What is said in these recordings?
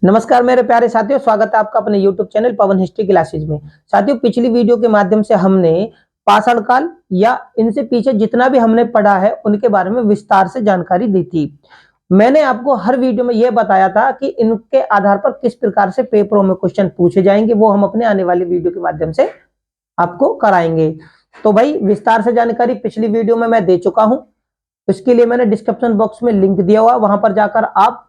नमस्कार मेरे प्यारे साथियों, स्वागत है आपका अपने YouTube चैनल पवन हिस्ट्री क्लासेज में। साथियों, पिछली वीडियो के माध्यम से हमने पाषाण काल या इनसे पीछे जितना भी हमने पढ़ा है उनके बारे में विस्तार से जानकारी दी थी। मैंने आपको हर वीडियो में यह बताया था कि इनके आधार पर किस प्रकार से पेपरों में क्वेश्चन पूछे जाएंगे, वो हम अपने आने वाली वीडियो के माध्यम से आपको कराएंगे। तो भाई, विस्तार से जानकारी पिछली वीडियो में मैं दे चुका हूं। इसके लिए मैंने डिस्क्रिप्शन बॉक्स में लिंक दिया हुआ, वहां पर जाकर आप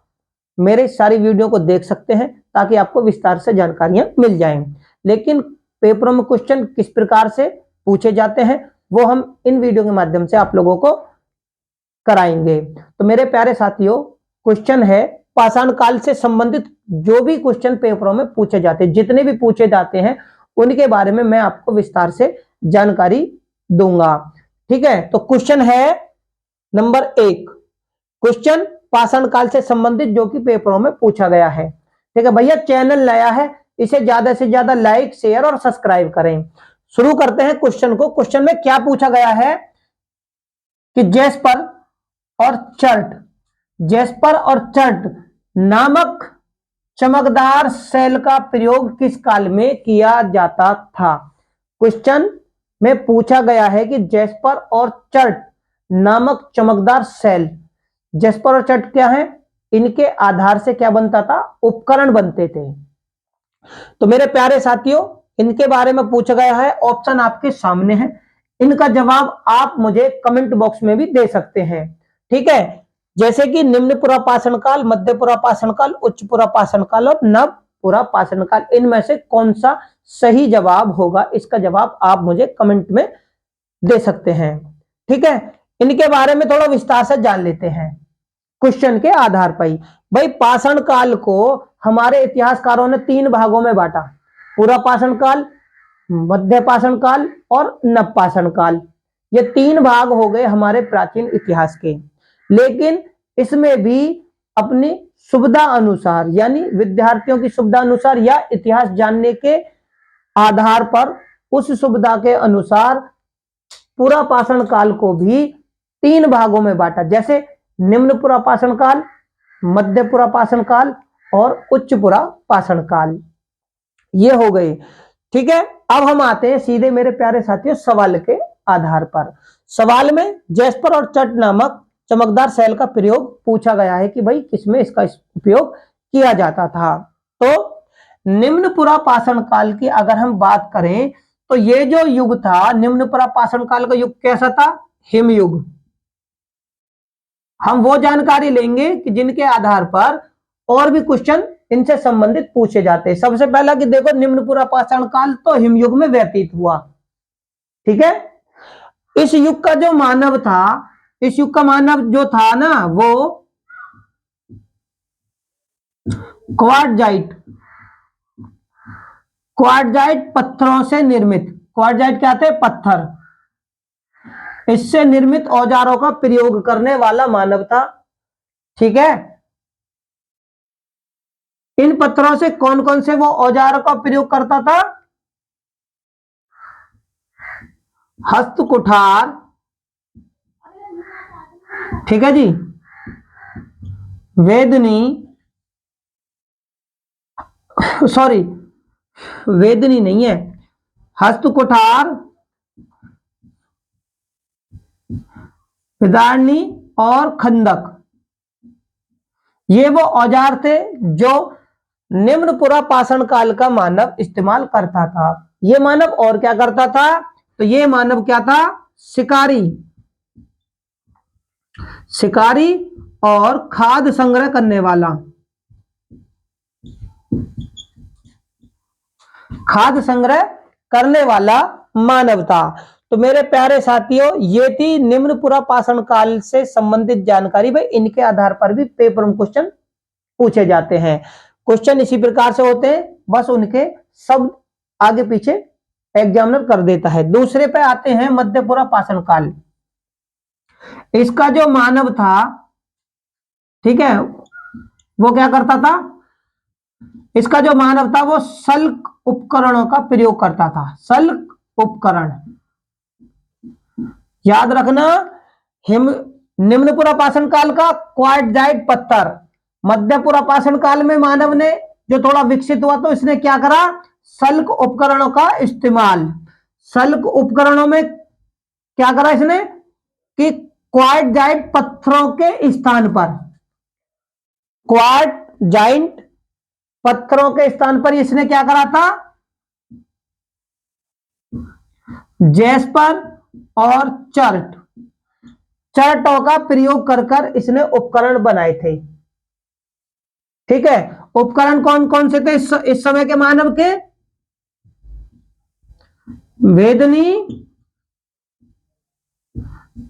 मेरे सारी वीडियो को देख सकते हैं ताकि आपको विस्तार से जानकारियां मिल जाएं। लेकिन पेपरों में क्वेश्चन किस प्रकार से पूछे जाते हैं वो हम इन वीडियो के माध्यम से आप लोगों को कराएंगे। तो मेरे प्यारे साथियों, क्वेश्चन है पाषाण काल से संबंधित जो भी क्वेश्चन पेपरों में पूछे जाते हैं, जितने भी पूछे जाते हैं उनके बारे में मैं आपको विस्तार से जानकारी दूंगा। ठीक है, तो क्वेश्चन है नंबर 1। क्वेश्चन पाषाण काल से संबंधित जो कि पेपरों में पूछा गया है। ठीक है भैया, चैनल नया है, इसे ज्यादा से ज्यादा लाइक, शेयर और सब्सक्राइब करें। शुरू करते हैं क्वेश्चन को। क्वेश्चन में क्या पूछा गया है कि जैस्पर और चर्ट नामक चमकदार सेल का प्रयोग किस काल में किया जाता था। क्वेश्चन में पूछा गया है कि जैस्पर और चर्ट नामक चमकदार सेल, जैस्पर और चर्ट क्या है, इनके आधार से क्या बनता था, उपकरण बनते थे। तो मेरे प्यारे साथियों, इनके बारे में पूछा गया है, ऑप्शन आपके सामने है। इनका जवाब आप मुझे कमेंट बॉक्स में भी दे सकते हैं। ठीक है, जैसे कि निम्न पुरा पाषाण काल, मध्य पुरा पाषाण काल, उच्च पुरा पाषाण काल और नव पुरा पाषाण काल, इनमें से कौन सा सही जवाब होगा, इसका जवाब आप मुझे कमेंट में दे सकते हैं। ठीक है, इनके बारे में थोड़ा विस्तार से जान लेते हैं क्वेश्चन के आधार पर। भाई, पाषाण काल को हमारे इतिहासकारों ने 3 भागों में बांटा। पूरा पाषाण काल, मध्य पाषाण काल और नव पाषाण काल। ये 3 भाग हो गए हमारे प्राचीन इतिहास के। लेकिन इसमें भी अपनी सुविधा अनुसार, यानी विद्यार्थियों की सुविधा अनुसार या इतिहास जानने के आधार पर, उस सुविधा के अनुसार पूरा पाषाण काल को भी 3 भागों में बांटा। जैसे निम्न पुरा पाषाण काल, मध्य पुरा पाषाण काल और उच्च पुरा पाषाण काल, ये हो गए। ठीक है, अब हम आते हैं सीधे मेरे प्यारे साथियों सवाल के आधार पर। सवाल में जैस्पर और चर्ट नामक चमकदार सेल का प्रयोग पूछा गया है कि भाई किसमें इसका उपयोग किया जाता था। तो निम्न पुरा पाषाण काल की अगर हम बात करें तो ये जो युग था, निम्न पुरा पाषाण काल का युग कैसा था, हिमयुग। हम वो जानकारी लेंगे कि जिनके आधार पर और भी क्वेश्चन इनसे संबंधित पूछे जाते हैं। सबसे पहला कि देखो, निम्न पुरा पाषाण काल तो हिमयुग में व्यतीत हुआ। ठीक है, इस युग का जो मानव था, इस युग का मानव जो था ना, वो क्वार्टजाइट पत्थरों से निर्मित, क्वार्टजाइट क्या थे, पत्थर, इससे निर्मित औजारों का प्रयोग करने वाला मानव था। ठीक है, इन पत्थरों से कौन कौन से वो औजारों का प्रयोग करता था, हस्त कुठार, ठीक है जी, वेदनी, सॉरी वेदनी नहीं है, हस्त कुठार, विदारणी और खंदक, ये वो औजार थे जो निम्न पुरा पाषाण काल का मानव इस्तेमाल करता था। ये मानव और क्या करता था, तो ये मानव क्या था, शिकारी और खाद्य संग्रह करने वाला, खाद्य संग्रह करने वाला मानव था। तो मेरे प्यारे साथियों, ये थी निम्न पुरा पाषाण काल से संबंधित जानकारी। भाई, इनके आधार पर भी पेपर में क्वेश्चन पूछे जाते हैं। क्वेश्चन इसी प्रकार से होते हैं, बस उनके शब्द आगे पीछे एग्जामिनर कर देता है। दूसरे पे आते हैं मध्य पुरा पाषाण काल। इसका जो मानव था, ठीक है, वो क्या करता था, इसका जो मानव था वो शल्क उपकरणों का प्रयोग करता था। शल्क उपकरण याद रखना, निम्न पुरा पाषाण काल का क्वार्टजाइट पत्थर, मध्य पुरापाषाण काल में मानव ने जो थोड़ा विकसित हुआ तो इसने क्या करा, शल्क उपकरणों का इस्तेमाल। शल्क उपकरणों में क्या करा इसने कि क्वार्टजाइट पत्थरों के स्थान पर, क्वार्टजाइट पत्थरों के स्थान पर इसने क्या करा था, जैस्पर और चर्टों का प्रयोग कर कर इसने उपकरण बनाए थे। ठीक है, उपकरण कौन कौन से थे इस समय के मानव के? वेदनी,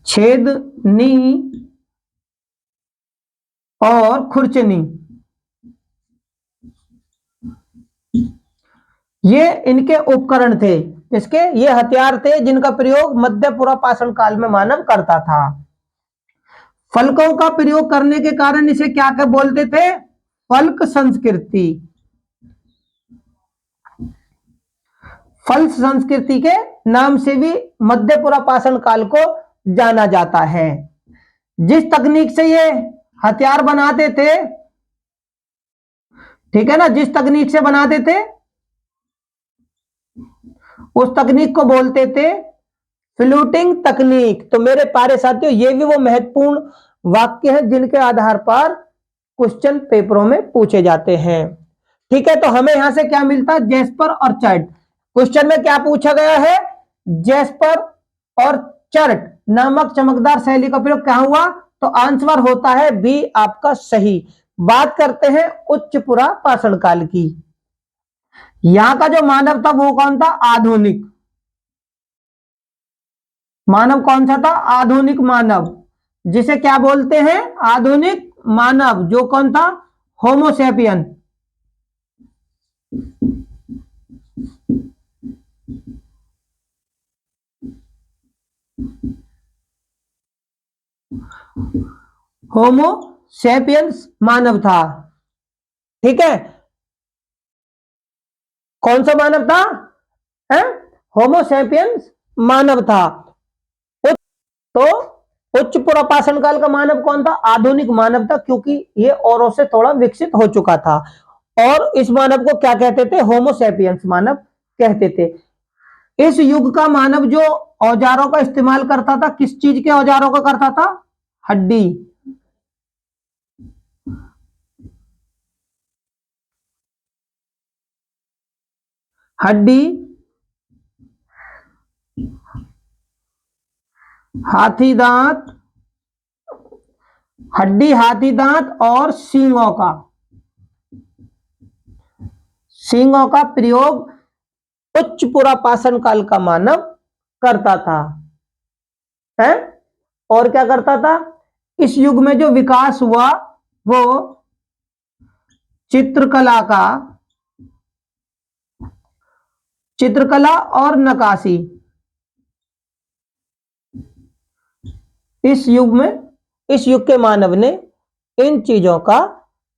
छेदनी और खुरचनी, ये इनके उपकरण थे। इसके ये हथियार थे जिनका प्रयोग मध्य पुरापाषाण काल में मानव करता था। फलकों का प्रयोग करने के कारण इसे क्या क्या बोलते थे? फल्क संस्कृति। फल्क संस्कृति के नाम से भी मध्य पुरापाषाण काल को जाना जाता है। जिस तकनीक से ये हथियार बनाते थे, ठीक है ना, जिस तकनीक से बनाते थे उस तकनीक को बोलते थे फ्लूटिंग तकनीक। तो मेरे प्यारे साथियों, ये भी वो महत्वपूर्ण वाक्य हैं जिनके आधार पर क्वेश्चन पेपरों में पूछे जाते हैं। ठीक है, तो हमें यहां से क्या मिलता है? जैस्पर और चर्ट। क्वेश्चन में क्या पूछा गया है? जैस्पर और चर्ट नामक चमकदार शैली का प्रयोग क्या हुआ? तो आंसर होता है बी आपका सही। बात करते हैं उच्च पुरापाषाण काल की। यहां का जो मानव था वो कौन था? आधुनिक मानव। कौन सा था? आधुनिक मानव, जिसे क्या बोलते हैं? आधुनिक मानव। जो कौन था? होमोसेपियन। होमोसेपियंस मानव था। ठीक है, कौन सा मानव था? होमोसेपियंस मानव था। तो उच्च पुरापाषाण काल का मानव कौन था? आधुनिक मानव था, क्योंकि ये औरों से थोड़ा विकसित हो चुका था। और इस मानव को क्या कहते थे? होमोसेपियंस मानव कहते थे। इस युग का मानव जो औजारों का इस्तेमाल करता था, किस चीज के औजारों का करता था? हड्डी, हड्डी, हाथी दांत, हड्डी, हाथी दांत और सींगों का प्रयोग उच्च पुरापाषाण काल का मानव करता था। है? और क्या करता था? इस युग में जो विकास हुआ वो चित्रकला और नक्काशी। इस युग के मानव ने इन चीजों का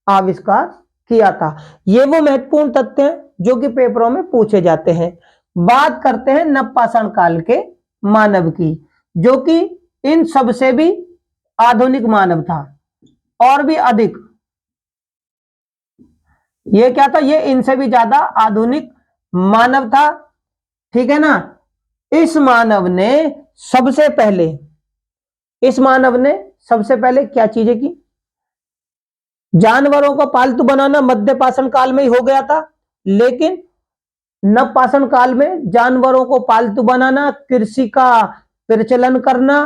आविष्कार किया था। ये वो महत्वपूर्ण तथ्य हैं जो कि पेपरों में पूछे जाते हैं। बात करते हैं नवपाषाण काल के मानव की, जो कि इन सबसे भी आधुनिक मानव था और भी अधिक। ये क्या था? ये इनसे भी ज्यादा आधुनिक मानव था। ठीक है ना। इस मानव ने सबसे पहले क्या चीजें की? जानवरों को पालतू बनाना मध्य पाषाण काल में ही हो गया था, लेकिन नवपाषाण काल में जानवरों को पालतू बनाना, कृषि का प्रचलन करना,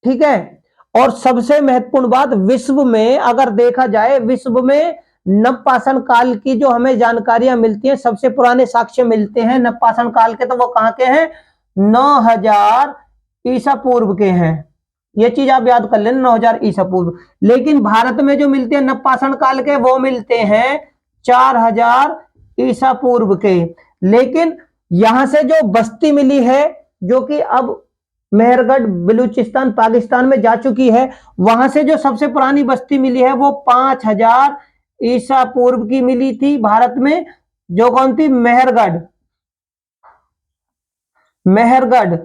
ठीक है। और सबसे महत्वपूर्ण बात, विश्व में अगर देखा जाए, विश्व में नवपाषाण काल की जो हमें जानकारियां मिलती हैं, सबसे पुराने साक्ष्य मिलते हैं नवपाषाण काल के, तो वो कहां के हैं? 9000 ईसा पूर्व के हैं। ये चीज आप याद कर लेना, 9000 ईसा पूर्व। लेकिन भारत में जो मिलते हैं नवपाषाण काल के, वो मिलते हैं 4000 ईसा पूर्व के। लेकिन यहां से जो बस्ती मिली है, जो कि अब मेहरगढ़ बलूचिस्तान पाकिस्तान में जा चुकी है, वहां से जो सबसे पुरानी बस्ती मिली है वो 5000 ईसा पूर्व की मिली थी भारत में। जो कौन थी? मेहरगढ़।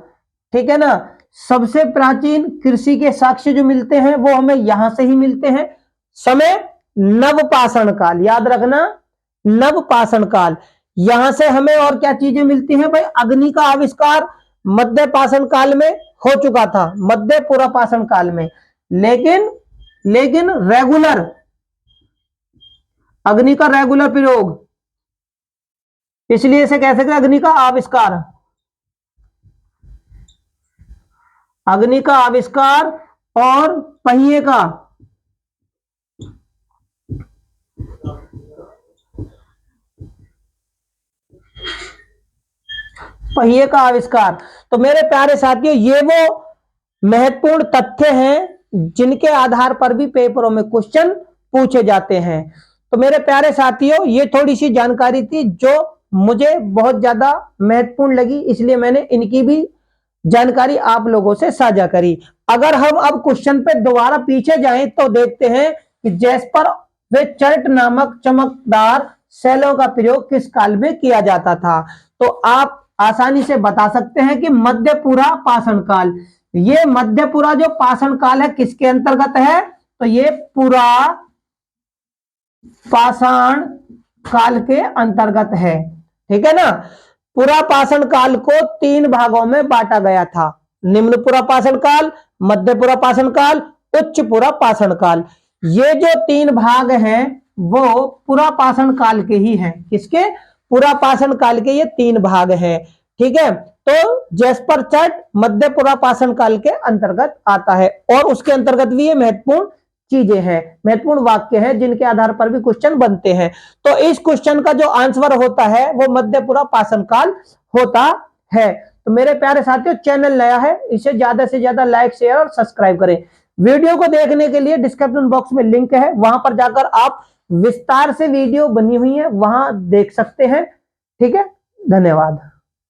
ठीक है ना। सबसे प्राचीन कृषि के साक्ष्य जो मिलते हैं वो हमें यहां से ही मिलते हैं। समय नवपाषाण काल, याद रखना नवपाषाण काल। यहां से हमें और क्या चीजें मिलती हैं भाई, अग्नि का आविष्कार मध्य पाषाण काल में हो चुका था, मध्य पूर्व पाषाण काल में, लेकिन रेगुलर अग्नि का रेगुलर प्रयोग, इसलिए इसे कह सकते अग्नि का आविष्कार, अग्नि का आविष्कार और पहिए का आविष्कार। तो मेरे प्यारे साथियों, ये वो महत्वपूर्ण तथ्य हैं जिनके आधार पर भी पेपरों में क्वेश्चन पूछे जाते हैं। तो मेरे प्यारे साथियों, ये थोड़ी सी जानकारी थी जो मुझे बहुत ज्यादा महत्वपूर्ण लगी, इसलिए मैंने इनकी भी जानकारी आप लोगों से साझा करी। अगर हम अब क्वेश्चन पे दोबारा पीछे जाएं तो देखते हैं कि जैस्पर व चर्ट नामक चमकदार सेलों का प्रयोग किस काल में किया जाता था। तो आप आसानी से बता सकते हैं कि मध्यपुरा पाषाण काल। ये मध्यपुरा जो पाषाण काल है किसके अंतर्गत है, तो ये पुरा पाषाण काल के अंतर्गत है, ठीक है ना। पुरा पाषाण काल को 3 भागों में बांटा गया था, निम्न पुरा पाषाण काल, मध्य पुरा पाषाण काल, उच्च पुरा पाषाण काल। ये जो 3 भाग हैं वो पुरा पाषाण काल के ही हैं। किसके? पुरा पाषाण काल के ये 3 भाग हैं, ठीक है। तो जैस्पर चर्ट मध्य पुरा पाषाण काल के अंतर्गत आता है और उसके अंतर्गत भी ये महत्वपूर्ण चीजें हैं, महत्वपूर्ण वाक्य हैं जिनके आधार पर भी क्वेश्चन बनते हैं। तो इस क्वेश्चन का जो आंसर होता है वो मध्यपुरा पाषाण काल होता है। तो मेरे प्यारे साथियों, चैनल नया है, इसे ज्यादा से ज्यादा लाइक शेयर और सब्सक्राइब करें। वीडियो को देखने के लिए डिस्क्रिप्शन बॉक्स में लिंक है, वहां पर जाकर आप विस्तार से वीडियो बनी हुई है वहां देख सकते हैं, ठीक है। धन्यवाद।